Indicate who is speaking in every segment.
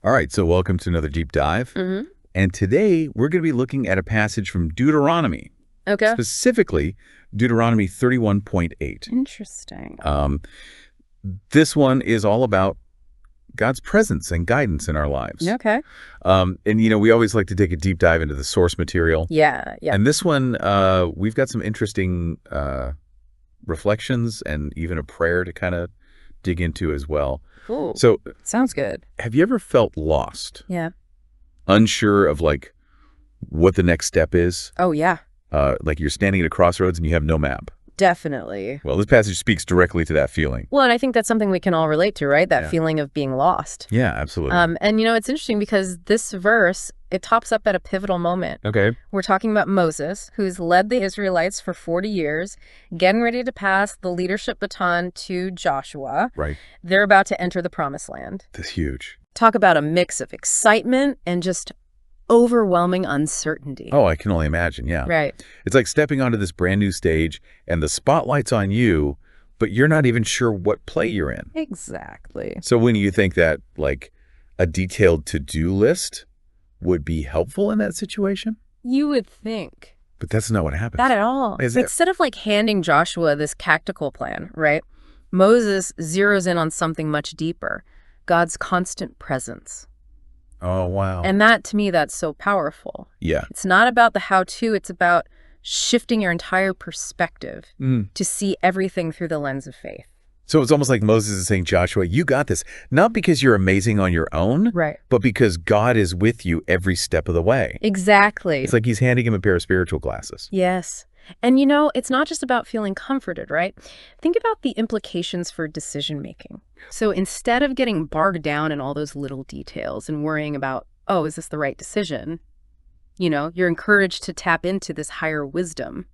Speaker 1: All right, so welcome to another deep dive. And today we're going to be looking at a passage from Deuteronomy.
Speaker 2: Okay.
Speaker 1: Specifically, Deuteronomy 31.8.
Speaker 2: Interesting.
Speaker 1: This one is all about God's presence and guidance in our lives.
Speaker 2: Okay.
Speaker 1: And, we always like to take a deep dive into the source material.
Speaker 2: Yeah.
Speaker 1: And this one, we've got some interesting reflections and even a prayer to kind of dig into as well.
Speaker 2: Cool.
Speaker 1: So,
Speaker 2: Sounds good.
Speaker 1: have you ever felt lost?
Speaker 2: Yeah.
Speaker 1: Unsure of what the next step is?
Speaker 2: Oh, yeah.
Speaker 1: Like you're standing at a crossroads and you have no map.
Speaker 2: Definitely.
Speaker 1: Well, this passage speaks directly to that feeling.
Speaker 2: Well, and I think that's something we can all relate to, right? That
Speaker 1: Yeah.
Speaker 2: feeling of being lost.
Speaker 1: Yeah, absolutely.
Speaker 2: And it's interesting because this verse, it tops up at a pivotal moment.
Speaker 1: Okay.
Speaker 2: We're talking about Moses, who's led the Israelites for 40 years, getting ready to pass the leadership baton to Joshua.
Speaker 1: Right.
Speaker 2: They're about to enter the promised land.
Speaker 1: That's huge.
Speaker 2: Talk about a mix of excitement and just overwhelming uncertainty.
Speaker 1: Oh, I can only imagine. Yeah.
Speaker 2: Right.
Speaker 1: It's like stepping onto this brand new stage and the spotlight's on you, but you're not even sure what play you're in.
Speaker 2: Exactly.
Speaker 1: So when you think that a detailed to-do list would be helpful in that situation?
Speaker 2: You would think.
Speaker 1: But that's not what happens.
Speaker 2: Not at all.
Speaker 1: Is it?
Speaker 2: Instead of handing Joshua this tactical plan, right? Moses zeroes in on something much deeper, God's constant presence.
Speaker 1: Oh, wow.
Speaker 2: And that, to me, that's so powerful.
Speaker 1: Yeah.
Speaker 2: It's not about the how-to, it's about shifting your entire perspective to see everything through the lens of faith.
Speaker 1: So it's almost like Moses is saying, Joshua, you got this. Not because you're amazing on your own,
Speaker 2: Right.
Speaker 1: but because God is with you every step of the way.
Speaker 2: Exactly.
Speaker 1: It's like he's handing him a pair of spiritual glasses.
Speaker 2: Yes. And it's not just about feeling comforted, right? Think about the implications for decision making. So instead of getting bogged down in all those little details and worrying about, oh, is this the right decision? You're encouraged to tap into this higher wisdom.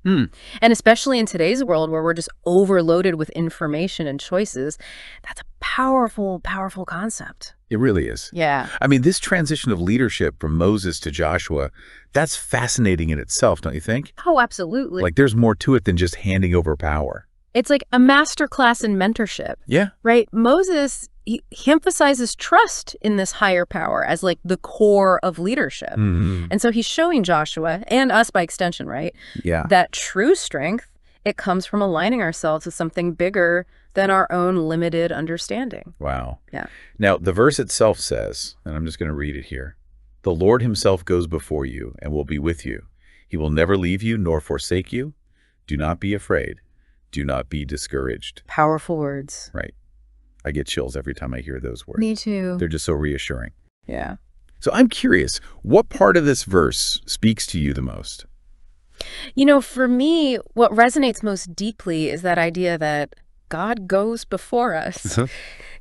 Speaker 2: And especially in today's world where we're just overloaded with information and choices, that's a powerful, powerful concept.
Speaker 1: It really is.
Speaker 2: Yeah.
Speaker 1: I mean, this transition of leadership from Moses to Joshua, that's fascinating in itself, don't you think?
Speaker 2: Oh, absolutely.
Speaker 1: There's more to it than just handing over power.
Speaker 2: It's like a master class in mentorship.
Speaker 1: Yeah.
Speaker 2: Right? Moses, he emphasizes trust in this higher power as the core of leadership. And so he's showing Joshua, and us by extension, right?
Speaker 1: Yeah.
Speaker 2: That true strength, it comes from aligning ourselves with something bigger than our own limited understanding.
Speaker 1: Wow.
Speaker 2: Yeah.
Speaker 1: Now, the verse itself says, and I'm just going to read it here, "The Lord himself goes before you and will be with you. He will never leave you nor forsake you. Do not be afraid. Do not be discouraged."
Speaker 2: Powerful words.
Speaker 1: Right. I get chills every time I hear those words.
Speaker 2: Me too.
Speaker 1: They're just so reassuring.
Speaker 2: Yeah.
Speaker 1: So I'm curious, what part of this verse speaks to you the most?
Speaker 2: For me, what resonates most deeply is that idea that God goes before us,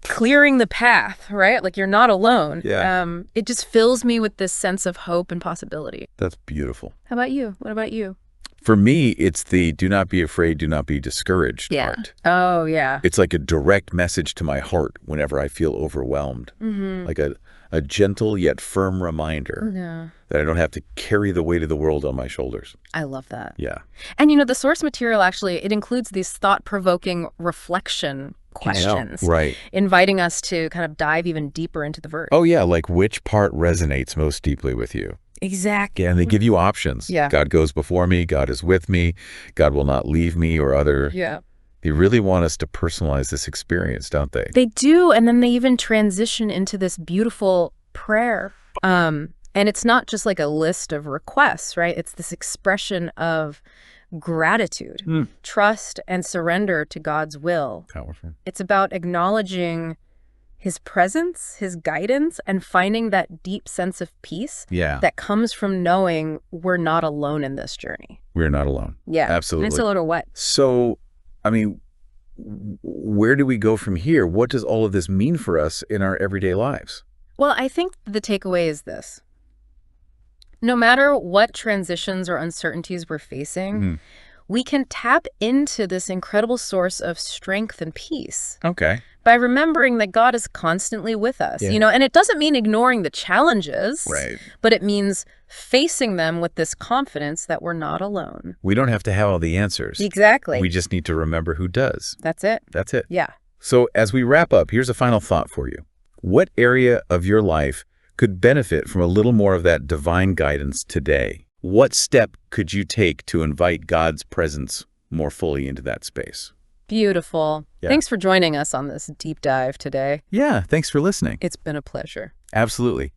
Speaker 2: clearing the path, right? You're not alone.
Speaker 1: Yeah.
Speaker 2: It just fills me with this sense of hope and possibility.
Speaker 1: That's beautiful.
Speaker 2: How about you? What about you?
Speaker 1: For me, it's the do not be afraid, do not be discouraged part.
Speaker 2: Oh, yeah.
Speaker 1: It's like a direct message to my heart whenever I feel overwhelmed. Like a gentle yet firm reminder
Speaker 2: Yeah.
Speaker 1: that I don't have to carry the weight of the world on my shoulders.
Speaker 2: I love that.
Speaker 1: Yeah.
Speaker 2: And the source material actually, it includes these thought-provoking reflection questions.
Speaker 1: Right.
Speaker 2: Inviting us to kind of dive even deeper into the verse.
Speaker 1: Oh, yeah. Which part resonates most deeply with you?
Speaker 2: Exactly.
Speaker 1: Yeah, and they give you options.
Speaker 2: Yeah.
Speaker 1: God goes before me. God is with me. God will not leave me or other.
Speaker 2: Yeah.
Speaker 1: They really want us to personalize this experience, don't they?
Speaker 2: They do, and then they even transition into this beautiful prayer. And it's not just a list of requests, right? It's this expression of gratitude, trust, and surrender to God's will.
Speaker 1: Powerful.
Speaker 2: It's about acknowledging his presence, his guidance, and finding that deep sense of peace that comes from knowing we're not alone in this journey.
Speaker 1: We're not alone.
Speaker 2: Yeah.
Speaker 1: Absolutely.
Speaker 2: And it's a little what?
Speaker 1: So, I mean, where do we go from here? What does all of this mean for us in our everyday lives?
Speaker 2: Well, I think the takeaway is this. No matter what transitions or uncertainties we're facing, we can tap into this incredible source of strength and peace.
Speaker 1: Okay.
Speaker 2: By remembering that God is constantly with us, and it doesn't mean ignoring the challenges,
Speaker 1: Right.
Speaker 2: but it means facing them with this confidence that we're not alone.
Speaker 1: We don't have to have all the answers.
Speaker 2: Exactly.
Speaker 1: We just need to remember who does.
Speaker 2: That's it.
Speaker 1: That's it.
Speaker 2: Yeah.
Speaker 1: So as we wrap up, here's a final thought for you. What area of your life could benefit from a little more of that divine guidance today? What step could you take to invite God's presence more fully into that space?
Speaker 2: Beautiful.
Speaker 1: Yeah.
Speaker 2: Thanks for joining us on this deep dive today.
Speaker 1: Yeah, thanks for listening.
Speaker 2: It's been a pleasure.
Speaker 1: Absolutely.